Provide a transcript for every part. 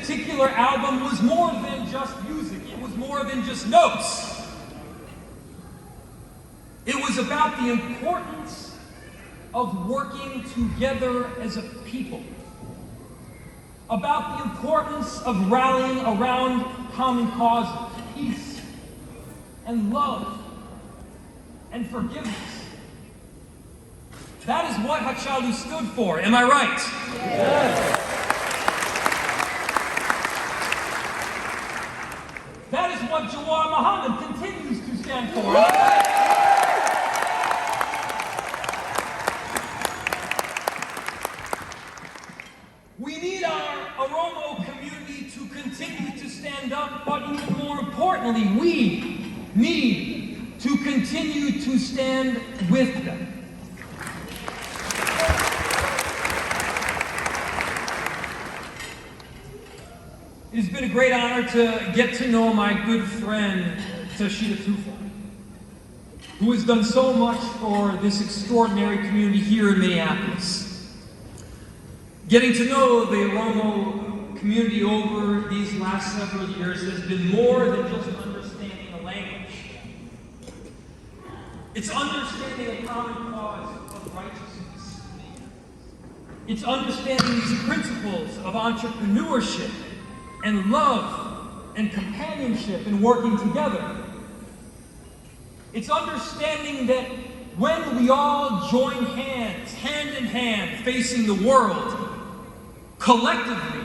particular album was more than just music. It was more than just notes. It was about the importance of working together as a people. About the importance of rallying around common causes, peace and love and forgiveness. That is what Hachalu stood for. Am I right? Yes. That is what Jawar Muhammad continues to stand for. We need our Oromo community to continue to stand up, but even more importantly, we need to continue to stand with them. It has been a great honor to get to know my good friend, Tashida Tufa, who has done so much for this extraordinary community here in Minneapolis. Getting to know the Oromo community over these last several years has been more than just understanding a language. It's understanding a common cause of righteousness. It's understanding these principles of entrepreneurship and love and companionship and working together. It's understanding that when we all join hands, hand in hand, facing the world, collectively,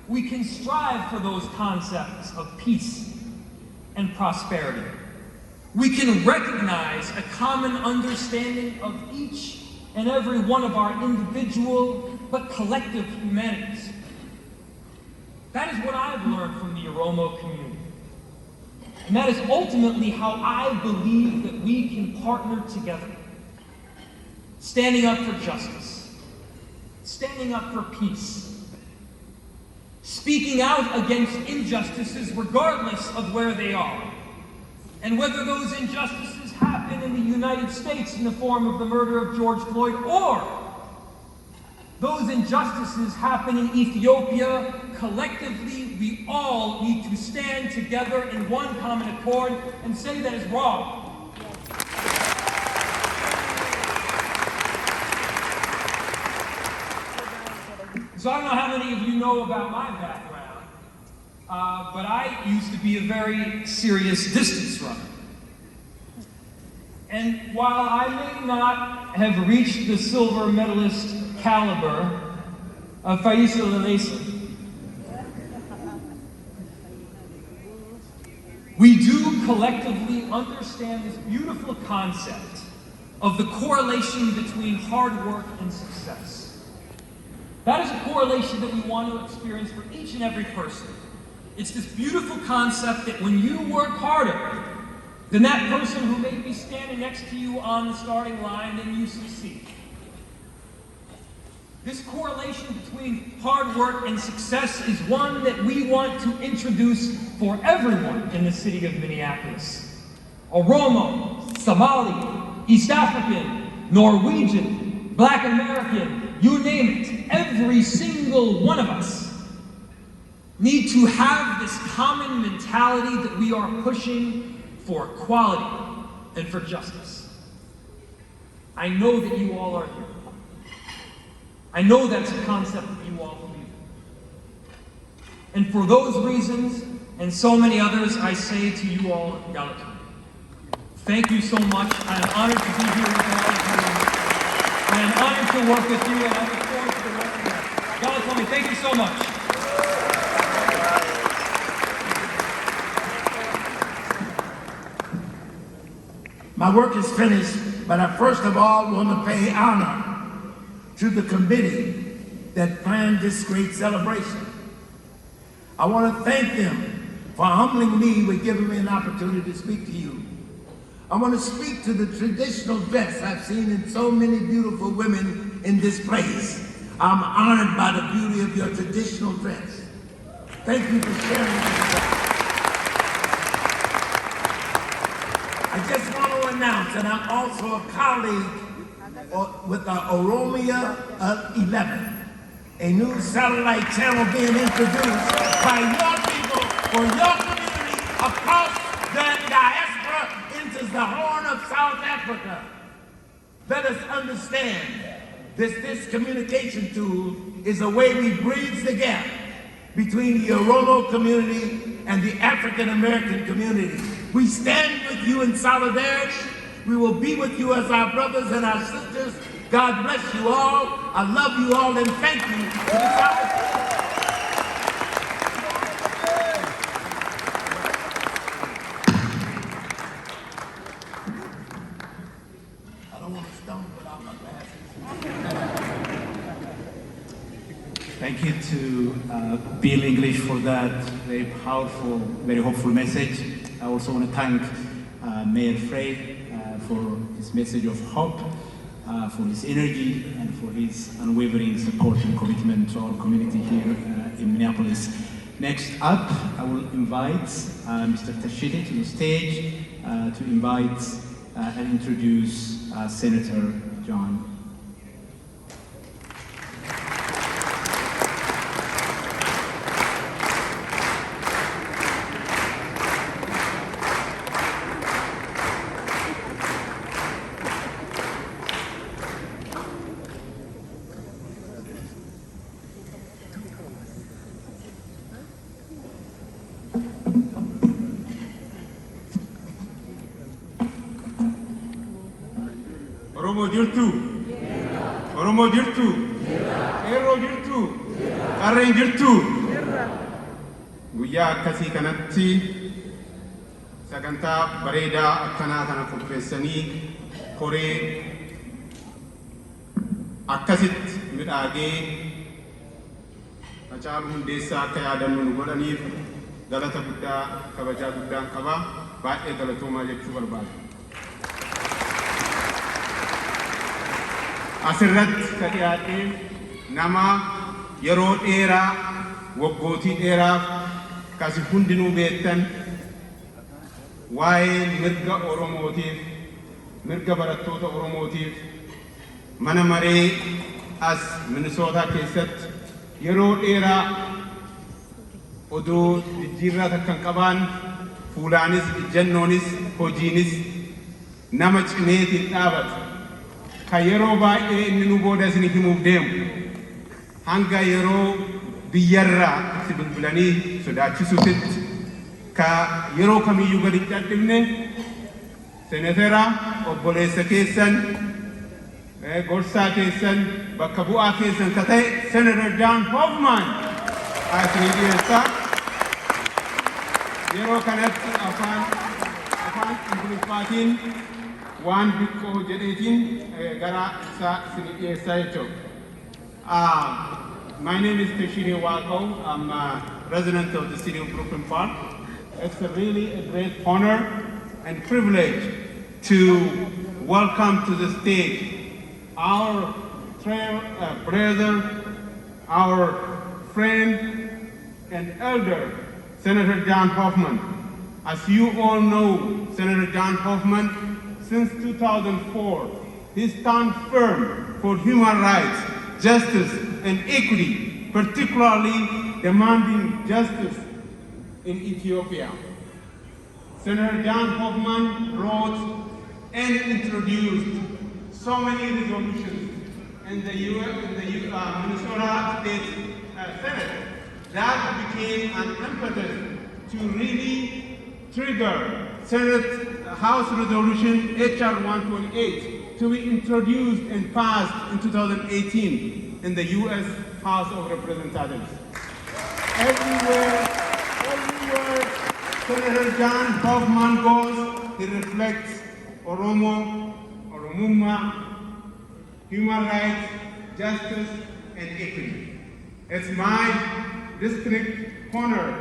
we can strive for those concepts of peace and prosperity. We can recognize a common understanding of each and every one of our individual but collective humanities. That is what I've learned from the Oromo community. And that is ultimately how I believe that we can partner together. Standing up for justice. Standing up for peace. Speaking out against injustices regardless of where they are. And whether those injustices happen in the United States in the form of the murder of George Floyd, or those injustices happen in Ethiopia, collectively, we all need to stand together in one common accord and say that is wrong. So I don't know how many of you know about my background, but I used to be a very serious distance runner. And while I may not have reached the silver medalist caliber of Faisal Alesa, we do collectively understand this beautiful concept of the correlation between hard work and success. That is a correlation that we want to experience for each and every person. It's this beautiful concept that when you work harder than that person who may be standing next to you on the starting line, then you succeed. This correlation between hard work and success is one that we want to introduce for everyone in the city of Minneapolis. Oromo, Somali, East African, Norwegian, Black American, you name it, every single one of us need to have this common mentality that we are pushing for equality and for justice. I know that you all are here. I know that's a concept that you all believe in. And for those reasons, and so many others, I say to you all, Galatoomaa, thank you so much. I am honored to be here with all of you. I am honored to work with you, and I look forward to the rest of that. Galatoomaa, thank you so much. My work is finished, but I first of all want to pay honor to the committee that planned this great celebration. I want to thank them for humbling me with giving me an opportunity to speak to you. I want to speak to the traditional dress I've seen in so many beautiful women in this place. I'm honored by the beauty of your traditional dress. Thank you for sharing this. I just want to announce that I'm also a colleague with the Oromia 11. a new satellite channel being introduced by your people for your community across the diaspora into the Horn of South Africa. Let us understand this communication tool is a way we bridge the gap between the Oromo community and the African American community. We stand with you in solidarity. We will be with you as our brothers and our sisters. God bless you all. I love you all and thank you for this opportunity. I don't want to stumble without my glasses. Thank you to Bill English for that very powerful, very hopeful message. I also want to thank Mayor Frey for his message of hope, for his energy, and for his unwavering support and commitment to our community here in Minneapolis. Next up, I will invite Mr. Tashide to the stage to invite and introduce Senator John. Oromo jirtu, Oromo jirtu, Ero jirtu, Qarreen jirtu. Guyyaa akkasii kanatti sagantaa bareedaa akkanaa kana qopheessanii koree akkasitti midhaagee Hacaaluu Hundeessaa akka yaadannu nu godhaniif galata guddaa kabajaa guddaan qaba. Baay'ee galatoomaa jechuu barbaada. Asirratti ka dhiyaatee nama yeroo dheeraa waggootii dheeraaf kasi hundinuu beektan waa'ee mirga Oromootiif mirga barattoota Oromootiif mana maree as Minnesota keessatti yeroo dheeraa odoo jijjiirraa takkan qabaan fuulaanis ijjannoonis hojiinis nama cimeetiin dhaabatu. Ka yeroo baay'ee inni nu booda isin himuuf deemu hanga yeroo biyyarraa itti bilbilanii sodaachisuutitti ka yeroo kamiyyuu gadi dadhibne senatera obboleessa keessan gorsaa keessan bakka bu'aa keessan ka ta'e Senator John Hoffman isinii dhiyeessaa. Yeroo kanatti afaan Ingiliffaatiin waan biqqoo jedheetiin gara isaa isinii dhiyeessaa jechuudha. My name is Tashire Wako. I'm a resident of the city of Brooklyn Park. It's really a great honor and privilege to welcome to the stage our brother, our friend and elder, Senator John Hoffman. As you all know, Senator John Hoffman, since 2004, he stands firm for human rights, justice, and equity, particularly demanding justice in Ethiopia. Senator John Hoffman wrote and introduced so many resolutions in the Minnesota State Senate that became an impetus to really trigger Senate House Resolution HR 128 to be introduced and passed in 2018 in the U.S. House of Representatives. Everywhere Senator John Hoffman goes, he reflects Oromo, Oromuma, human rights, justice, and equity. It's my distinct honor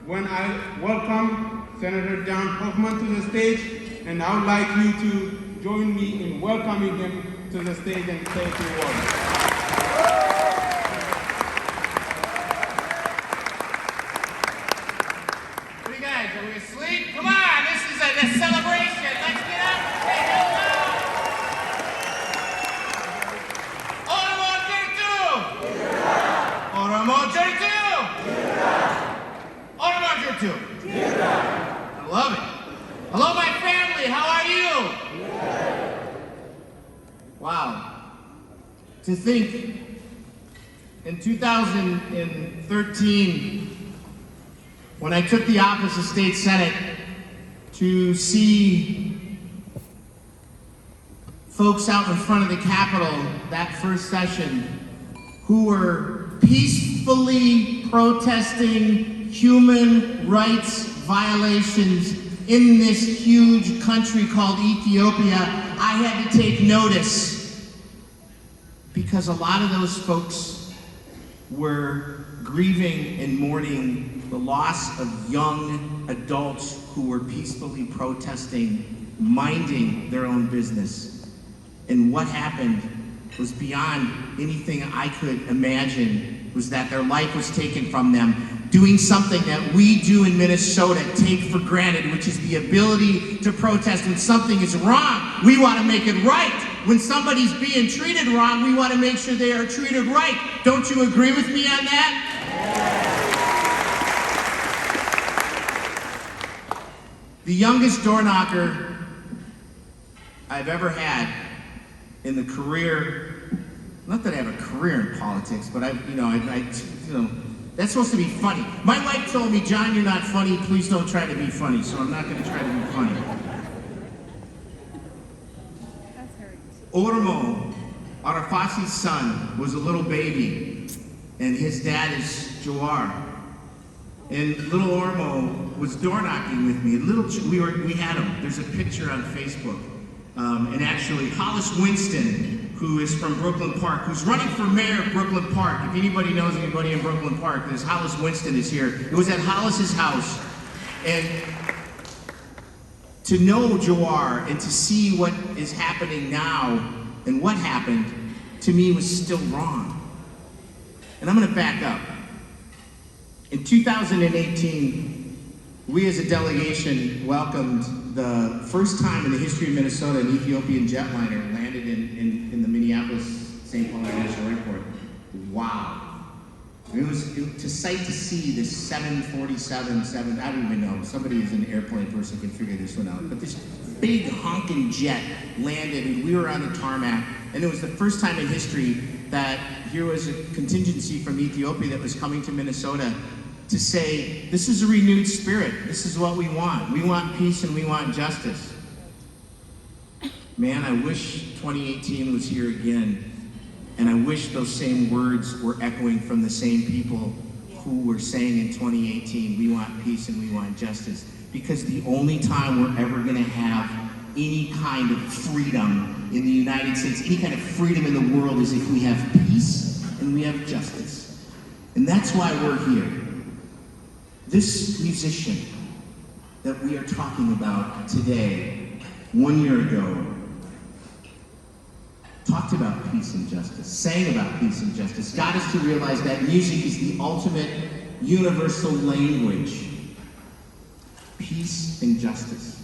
when I welcome Senator John Hoffman to the stage, and I would like you to join me in welcoming him to the stage and say a few words. What are you guys, are we asleep? Come on, this is a celebration. Let's get up and say hello. Oromo Dirtu! to? I love it. Hello, my family. How are you? Wow. To think, in 2013, when I took the office of State Senate, to see folks out in front of the Capitol that first session who were peacefully protesting human rights violations in this huge country called Ethiopia, I had to take notice because a lot of those folks were grieving and mourning the loss of young adults who were peacefully protesting, minding their own business. And what happened was beyond anything I could imagine, was that their life was taken from them, doing something that we do in Minnesota take for granted, which is the ability to protest when something is wrong. We want to make it right. When somebody's being treated wrong, we want to make sure they are treated right. Don't you agree with me on that? The youngest door knocker I've ever had in the career, not that I have a career in politics, but that's supposed to be funny. My wife told me, John, you're not funny, please don't try to be funny, so I'm not going to try to be funny. Oromo, Arafasi's son, was a little baby, and his dad is Jawar. And little Oromo was door knocking with me. We had him. There's a picture on Facebook. And actually, Hollis Winston, who is from Brooklyn Park, who's running for mayor of Brooklyn Park. If anybody knows anybody in Brooklyn Park, this Hollis Winston is here. It was at Hollis's house. And to know Jawar and to see what is happening now and what happened, to me was still wrong. And I'm going to back up. In 2018, we as a delegation welcomed the first time in the history of Minnesota an Ethiopian jetliner landed in the Minneapolis-St. Paul International Airport. Wow. It was to sight to see this 747, I don't even know, somebody who's an airplane person can figure this one out, but this big honking jet landed and we were on the tarmac, and it was the first time in history that here was a contingency from Ethiopia that was coming to Minnesota to say, this is a renewed spirit, this is what we want. We want peace and we want justice. Man, I wish 2018 was here again. And I wish those same words were echoing from the same people who were saying in 2018, we want peace and we want justice. Because the only time we're ever going to have any kind of freedom in the United States, any kind of freedom in the world, is if we have peace and we have justice. And that's why we're here. This musician that we are talking about today, 1 year ago, talked about peace and justice, sang about peace and justice, got us to realize that music is the ultimate universal language. Peace and justice.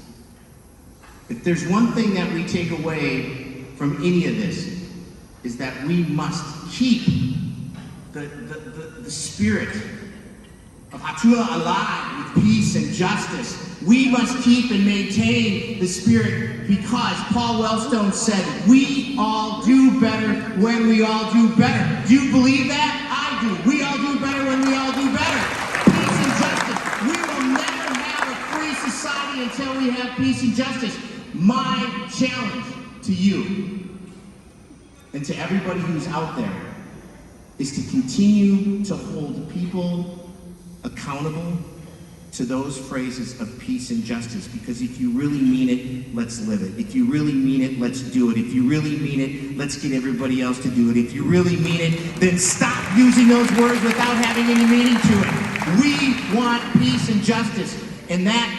If there's one thing that we take away from any of this, is that we must keep the spirit of Hatua alive with peace and justice. We must keep and maintain the spirit because Paul Wellstone said, we all do better when we all do better. Do you believe that? I do. We all do better when we all do better. Peace and justice. We will never have a free society until we have peace and justice. My challenge to you and to everybody who's out there is to continue to hold people accountable to those phrases of peace and justice, because if you really mean it, let's live it. If you really mean it, let's do it. If you really mean it, let's get everybody else to do it. If you really mean it, then stop using those words without having any meaning to it. We want peace and justice, and that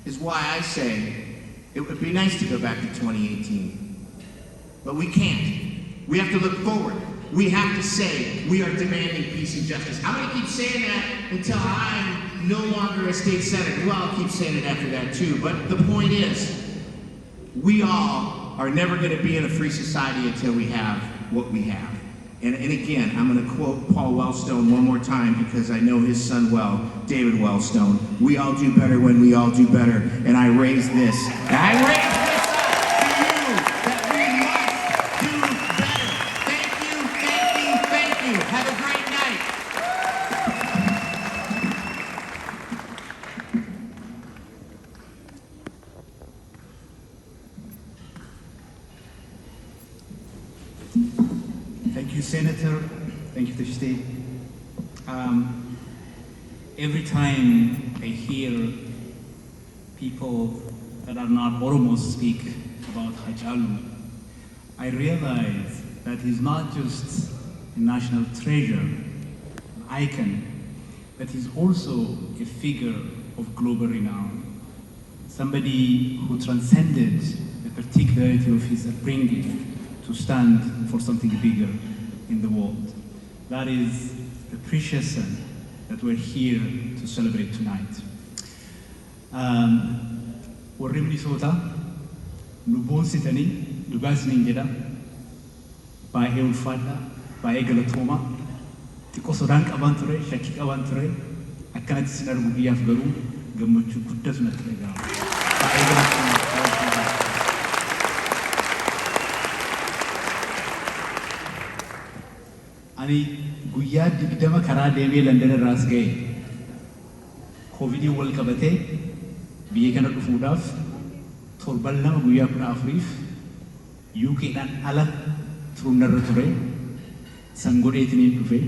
is why I say it would be nice to go back to 2018, but we can't. We have to look forward. We have to say we are demanding peace and justice. I'm going to keep saying that until I'm no longer a state senator. Well, I'll keep saying it after that too. But the point is, we all are never going to be in a free society until we have what we have. And again, I'm going to quote Paul Wellstone one more time because I know his son well, David Wellstone. We all do better when we all do better. And I raise this. I raise this up to you that we must do better. Thank you, thank you, thank you. Have a great night. Thank you, Senator. Thank you, Tashti. Every time I hear people that are not Oromos speak about Hachalu, I realize that he's not just a national treasure, an icon, but he's also a figure of global renown. Somebody who transcended the particularity of his upbringing to stand for something bigger in the world. That is the precious sun that we're here to celebrate tonight. Warri Minnesota, nu boonsitanii dhugaa isiniin jedha. Baay'ee ulfaadha, baay'ee galatoomaa. Xiqqoo sodaan qabaan ture, shakkii qabaan ture. Akkanatti isin argu biyyaaf garuu gammachuu guddaatu natti dhaga'ama. Baay'ee galatoomaa. Ani guyyaa 20 karaa deemee London irraas ga'e. Covidii wal qabatee biyya kana dhufuudhaaf torban lama guyyaa 14f UK'dhaan ala turuun irra ture. San godheetiniin dhufe.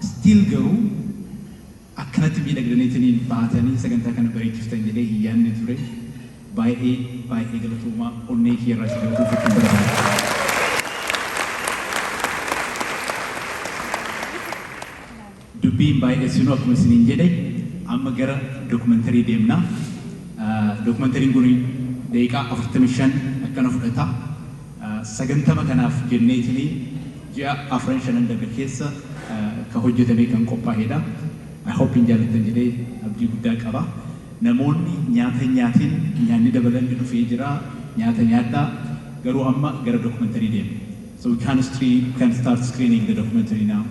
Still garuu akkanatti miidhagdaniitiniin baatanii sagantaa kana bareechiftan jedhee hin yaadne ture. Baay'ee galatoomaa onnee kee irraa si galatuuf barbaada. Dubbiin baay'ee sinuu akkuma isiniin jedhe amma gara dookumentarii deemna. Dookumentariin kun daqiiqaa 45 akkana fudhata. Sagantama kanaaf jenneetinii ji'a 4-5 darbe keessa kan hojjetamee kan qophaa'edha. I hope hin jaallattan jedhee abdii guddaa qaba. Namoonni nyaata nyaatiin nyaanni dabalanni dhufee jira. Nyaata nyaadhaa garuu amma gara dookumentarii deemna. So we can start screening the documentary now.